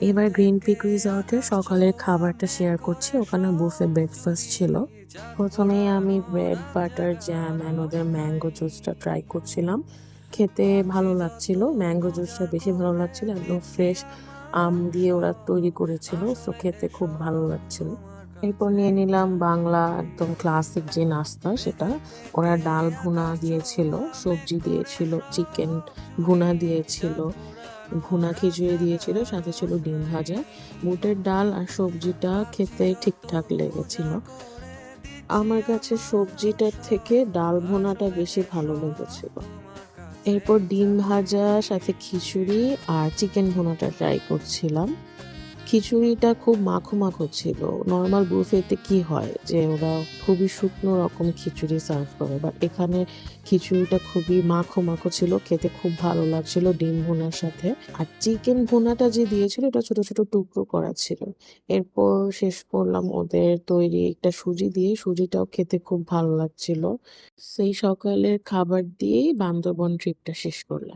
এবার green pig রিসর্টের সকালের খাবারটা শেয়ার করছি। ওখানে বুফে ব্রেকফাস্ট ছিল। প্রথমেই আমি ব্রেড, বাটার, জ্যাম অ্যান্ড ওদের ম্যাঙ্গো জুসটা ট্রাই করছিলাম। খেতে ভালো লাগছিল। ম্যাঙ্গো জুসটা বেশি ভালো লাগছিল। একদম ফ্রেশ আম দিয়ে ওরা তৈরি করেছিল। সো খেতে খুব ভালো লাগছিল। এরপর নিয়ে নিলাম বাংলা একদম ক্লাসিক যে নাস্তা সেটা। ওরা ডাল ভুনা দিয়েছিল, সবজি দিয়েছিল, চিকেন ভুনা দিয়েছিল, ভুনা খিচুড়ি দিয়েছিল, সাথে ছিল ডিম ভাজা। বুটের ডাল আর সবজিটা খেতে ঠিকঠাক লেগেছিল। আমার কাছে সবজিটার থেকে ডাল ভুনাটা বেশি ভালো লেগেছিল। এরপর ডিম ভাজা, সাথে খিচুড়ি আর চিকেন ভুনাটা ট্রাই করছিলাম। খিচুড়িটা খুব মাখো মাখো ছিল। নরমাল বুফেতে কি হয় যে ওরা খুবই শুকনো রকম খিচুড়ি সার্ভ করে, বাট এখানে খিচুড়িটা খুবই মাখো মাখো ছিল, খেতে খুব ভালো লাগছিল ডিম ভুনার সাথে। আর চিকেন ভুনাটা যে দিয়েছিল এটা ছোট ছোট টুকরো করা ছিল। এরপর শেষ করলাম ওদের তৈরি একটা সুজি দিয়ে, সুজিটাও খেতে খুব ভালো লাগছিল। সেই সকালের খাবার দিয়েই বান্দরবন ট্রিপটা শেষ করলাম।